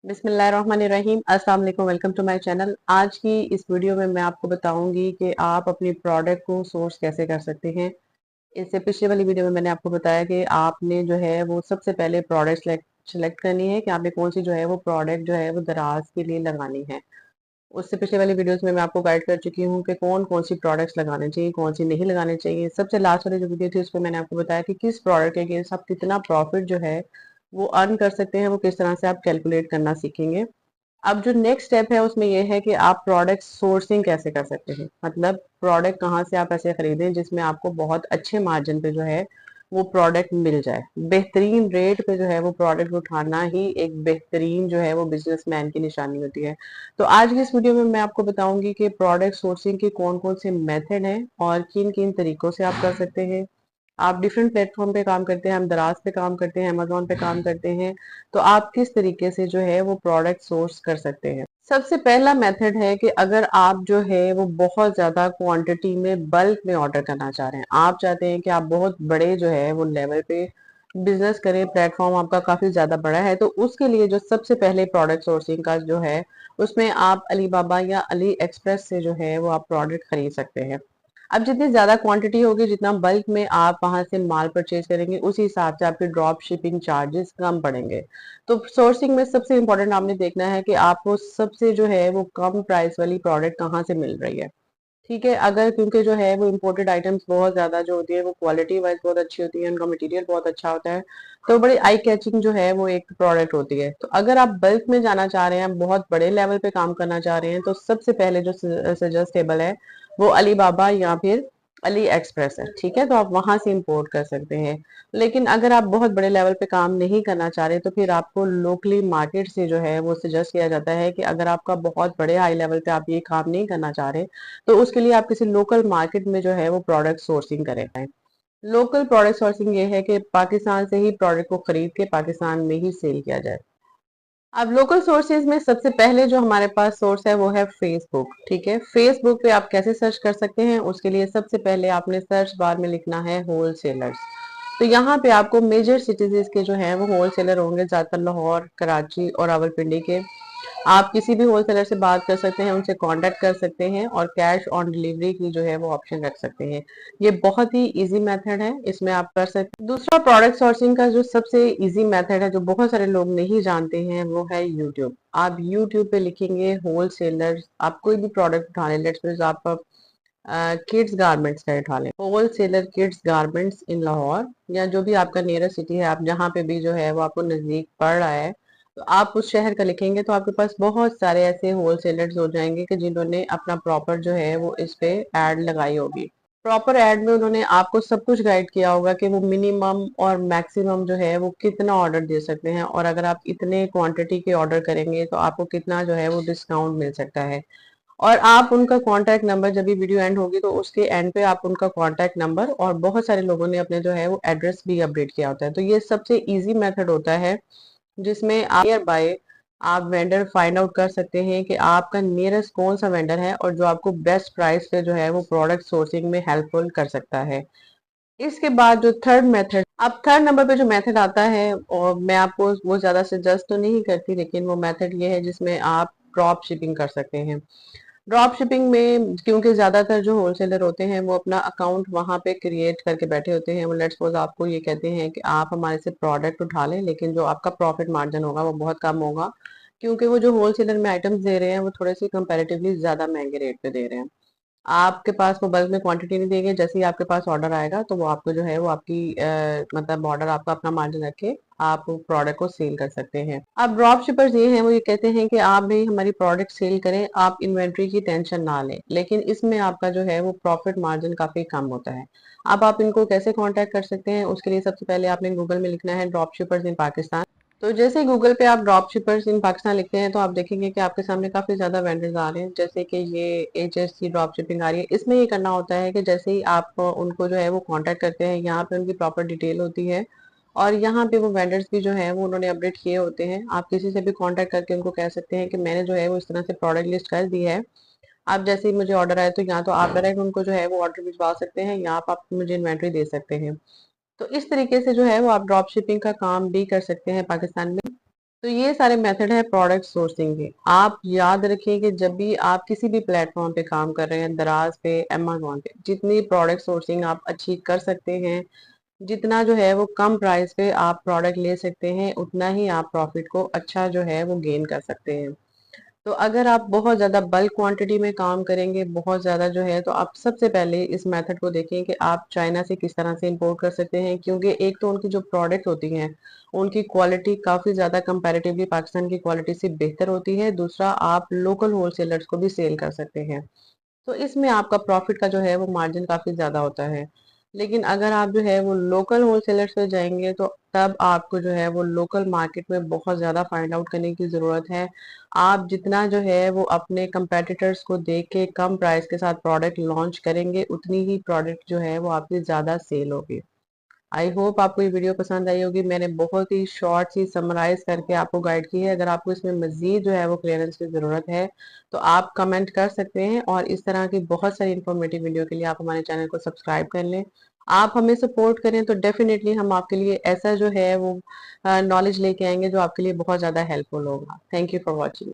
बिस्मिल्लाहिर्रहमानिर्रहीम। अस्सलाम वालेकुम। Welcome to my channel. आज की इस वीडियो में मैं आपको बताऊंगी कि आप अपनी प्रोडक्ट को सोर्स कैसे कर सकते हैं। इससे पिछले वाली वीडियो में मैंने आपको बताया कि आपने जो है वो सबसे पहले प्रोडक्ट सेलेक्ट करनी है कि आपने कौन सी जो है वो प्रोडक्ट जो है वो दराज के लिए लगानी है। उससे पिछले वाली वीडियोस में मैं आपको गाइड कर चुकी हूँ कि कौन कौन सी प्रोडक्ट्स लगाने चाहिए, कौन सी नहीं लगाने चाहिए। सबसे लास्ट वाली जो वीडियो थी उसमें मैंने आपको बताया कि किस प्रोडक्ट के अगेंस्ट आप कितना प्रॉफिट जो है वो अर्न कर सकते हैं, वो किस तरह से आप कैलकुलेट करना सीखेंगे। अब जो नेक्स्ट स्टेप है उसमें ये है कि आप प्रोडक्ट सोर्सिंग कैसे कर सकते हैं, मतलब प्रोडक्ट कहाँ से आप ऐसे खरीदें जिसमें आपको बहुत अच्छे मार्जिन पे जो है वो प्रोडक्ट मिल जाए। बेहतरीन रेट पे जो है वो प्रोडक्ट उठाना ही एक बेहतरीन जो है वो बिजनेसमैन की निशानी होती है। तो आज की इस वीडियो में मैं आपको बताऊंगी कि प्रोडक्ट सोर्सिंग के कौन कौन से मेथड हैं और किन किन तरीकों से आप कर सकते हैं। आप डिफरेंट प्लेटफॉर्म पे काम करते हैं, हम दराज पे काम करते हैं, अमेजोन पे काम करते हैं। तो आप किस तरीके से जो है वो प्रोडक्ट सोर्स कर सकते हैं। सबसे पहला मेथड है कि अगर आप जो है वो बहुत ज्यादा क्वांटिटी में बल्क में ऑर्डर करना चाह रहे हैं, आप चाहते हैं कि आप बहुत बड़े जो है वो लेवल पे बिजनेस करें, प्लेटफॉर्म आपका काफी ज्यादा बड़ा है, तो उसके लिए जो सबसे पहले प्रोडक्ट सोर्सिंग का जो है उसमें आप अलीबाबा या अली एक्सप्रेस से जो है वो आप प्रोडक्ट खरीद सकते हैं। अब जितनी ज्यादा क्वांटिटी होगी, जितना बल्क में आप वहां से माल परचेज करेंगे, उसी हिसाब से आपके ड्रॉप शिपिंग चार्जेस कम पड़ेंगे। तो सोर्सिंग में सबसे इम्पोर्टेंट आपने देखना है कि आपको सबसे जो है वो कम प्राइस वाली प्रोडक्ट कहाँ से मिल रही है। ठीक है, अगर क्योंकि जो है वो इम्पोर्टेड आइटम्स बहुत ज्यादा जो होती है वो क्वालिटी वाइज बहुत अच्छी होती है, उनका मटेरियल बहुत अच्छा होता है, तो बड़ी आई कैचिंग जो है वो एक प्रोडक्ट होती है। तो अगर आप बल्क में जाना चाह रहे हैं, बहुत बड़े लेवल पे काम करना चाह रहे हैं, तो सबसे पहले जो सजेस्टेबल है वो अलीबाबा या फिर अली एक्सप्रेस है। ठीक है, तो आप वहां से इंपोर्ट कर सकते हैं। लेकिन अगर आप बहुत बड़े लेवल पे काम नहीं करना चाह रहे, तो फिर आपको लोकली मार्केट से जो है वो सजेस्ट किया जाता है कि अगर आपका बहुत बड़े हाई लेवल पे आप ये काम नहीं करना चाह रहे, तो उसके लिए आप किसी लोकल मार्केट में जो है वो प्रोडक्ट सोर्सिंग करें। लोकल प्रोडक्ट सोर्सिंग ये है कि पाकिस्तान से ही प्रोडक्ट को खरीद के पाकिस्तान में ही सेल किया जाए। अब लोकल सोर्सेज में सबसे पहले जो हमारे पास सोर्स है वो है फेसबुक। ठीक है, फेसबुक पे आप कैसे सर्च कर सकते हैं, उसके लिए सबसे पहले आपने सर्च बार में लिखना है होलसेलर्स। तो यहाँ पे आपको मेजर सिटीज के जो है वो होलसेलर होंगे, ज्यादातर लाहौर, कराची और रावलपिंडी के। आप किसी भी होलसेलर से बात कर सकते हैं, उनसे कांटेक्ट कर सकते हैं और कैश ऑन डिलीवरी की जो है वो ऑप्शन रख सकते हैं। ये बहुत ही इजी मेथड है, इसमें आप कर सकते हैं। दूसरा प्रोडक्ट सोर्सिंग का जो सबसे इजी मेथड है जो बहुत सारे लोग नहीं जानते हैं वो है यूट्यूब। आप यूट्यूब पे लिखेंगे होलसेलर, आप कोई भी प्रोडक्ट उठा लें, लेट्स सपोज आप किड्स गारमेंट्स का उठा लें, होलसेलर किड्स गारमेंट्स इन लाहौर, या जो भी आपका नियरेस्ट सिटी है, आप जहाँ पे भी जो है वो आपको नजदीक पड़ रहा है, तो आप उस शहर का लिखेंगे तो आपके पास बहुत सारे ऐसे होलसेलर्स हो जाएंगे कि जिन्होंने अपना प्रॉपर जो है वो इस पे एड लगाई होगी। प्रॉपर एड में उन्होंने आपको सब कुछ गाइड किया होगा कि वो मिनिमम और मैक्सिमम जो है वो कितना ऑर्डर दे सकते हैं, और अगर आप इतने क्वांटिटी के ऑर्डर करेंगे तो आपको कितना जो है वो डिस्काउंट मिल सकता है। और आप उनका कॉन्टैक्ट नंबर, जब भी वीडियो एंड होगी तो उसके एंड पे आप उनका कॉन्टैक्ट नंबर, और बहुत सारे लोगों ने अपने जो है वो एड्रेस भी अपडेट किया होता है। तो ये सबसे इजी मेथड होता है जिसमें आप नियर बाय आप वेंडर फाइंड आउट कर सकते हैं कि आपका नियरेस्ट कौन सा वेंडर है और जो आपको बेस्ट प्राइस पे जो है वो प्रोडक्ट सोर्सिंग में हेल्पफुल कर सकता है। इसके बाद जो थर्ड मेथड, अब थर्ड नंबर पे जो मेथड आता है, और मैं आपको वो ज्यादा सजेस्ट तो नहीं करती, लेकिन वो मेथड ये है जिसमें आप ड्रॉप शिपिंग कर सकते हैं। ड्रॉप शिपिंग में क्योंकि ज्यादातर जो होलसेलर होते हैं वो अपना अकाउंट वहां पे क्रिएट करके बैठे होते हैं, वो लेट्स सपोज आपको ये कहते हैं कि आप हमारे से प्रोडक्ट उठा लें, लेकिन जो आपका प्रॉफिट मार्जिन होगा वो बहुत कम होगा, क्योंकि वो जो होलसेलर में आइटम्स दे रहे हैं वो थोड़े से कंपैरेटिवली ज्यादा महंगे रेट पे दे रहे हैं। आपके पास वो बल्क में क्वांटिटी नहीं देंगे, जैसे ही आपके पास ऑर्डर आएगा तो वो आपको जो है वो आपकी मतलब ऑर्डर आपका अपना मार्जिन रख के आप प्रोडक्ट को सेल कर सकते हैं। अब ड्रॉप शिपर्स ये हैं, वो ये कहते हैं कि आप भी हमारी प्रोडक्ट सेल करें, आप इन्वेंट्री की टेंशन ना लें, लेकिन इसमें आपका जो है वो प्रॉफिट मार्जिन काफी कम होता है। अब आप इनको कैसे कांटेक्ट कर सकते हैं, उसके लिए सबसे पहले आपने गूगल में लिखना है ड्रॉप शिपर्स इन पाकिस्तान। तो जैसे गूगल पे आप ड्रॉप शिपर्स इन पाकिस्तान लिखते हैं तो आप देखेंगे कि आपके सामने काफी ज्यादा वेंडर्स आ रहे हैं, जैसे कि ये HSC ड्रॉप शिपिंग आ रही है। इसमें ये करना होता है कि जैसे ही आप उनको जो है वो कांटेक्ट करते हैं, यहाँ पे उनकी प्रॉपर डिटेल होती है, और यहाँ पे वो वेंडर्स भी जो है वो उन्होंने अपडेट किए होते हैं। आप किसी से भी कांटेक्ट करके उनको कह सकते हैं कि मैंने जो है वो इस तरह से प्रोडक्ट लिस्ट कर दी है, आप जैसे ही मुझे ऑर्डर आए तो यहाँ तो आप डायरेक्ट उनको जो है वो ऑर्डर भिजवा सकते हैं, यहाँ आप मुझे इन्वेंट्री दे सकते हैं। तो इस तरीके से जो है वो आप ड्रॉप शिपिंग का काम भी कर सकते हैं पाकिस्तान में। तो ये सारे मेथड है प्रोडक्ट सोर्सिंग के। आप याद रखें कि जब भी आप किसी भी प्लेटफॉर्म पे काम कर रहे हैं, दराज पे, अमेजोन पे, जितनी प्रोडक्ट सोर्सिंग आप अच्छी कर सकते हैं, जितना जो है वो कम प्राइस पे आप प्रोडक्ट ले सकते हैं, उतना ही आप प्रॉफिट को अच्छा जो है वो गेन कर सकते हैं। तो अगर आप बहुत ज़्यादा बल्क क्वांटिटी में काम करेंगे, बहुत ज़्यादा जो है, तो आप सबसे पहले इस मेथड को देखें कि आप चाइना से किस तरह से इंपोर्ट कर सकते हैं, क्योंकि एक तो उनकी जो प्रोडक्ट होती हैं उनकी क्वालिटी काफ़ी ज़्यादा कंपैरेटिवली पाकिस्तान की क्वालिटी से बेहतर होती है। दूसरा, आप लोकल होलसेलर्स को भी सेल कर सकते हैं, तो इसमें आपका प्रॉफिट का जो है वो मार्जिन काफ़ी ज़्यादा होता है। लेकिन अगर आप जो है वो लोकल होलसेलर्स पे जाएँगे, तो तब आपको जो है वो लोकल मार्केट में बहुत ज़्यादा फाइंड आउट करने की ज़रूरत है। आप जितना जो है वो अपने कंपेटिटर्स को देख के कम प्राइस के साथ प्रोडक्ट लॉन्च करेंगे, उतनी ही प्रोडक्ट जो है वो आपकी ज़्यादा सेल होगी। आई होप आपको ये वीडियो पसंद आई होगी। मैंने बहुत ही शॉर्ट सी समराइज करके आपको गाइड की है। अगर आपको इसमें मजीद जो है वो क्लियरेंस की ज़रूरत है, तो आप कमेंट कर सकते हैं, और इस तरह की बहुत सारी इंफॉर्मेटिव वीडियो के लिए आप हमारे चैनल को सब्सक्राइब कर लें। आप हमें सपोर्ट करें तो डेफिनेटली हम आपके लिए ऐसा जो है वो नॉलेज लेके आएंगे जो आपके लिए बहुत ज़्यादा हेल्पफुल होगा। Thank you for watching.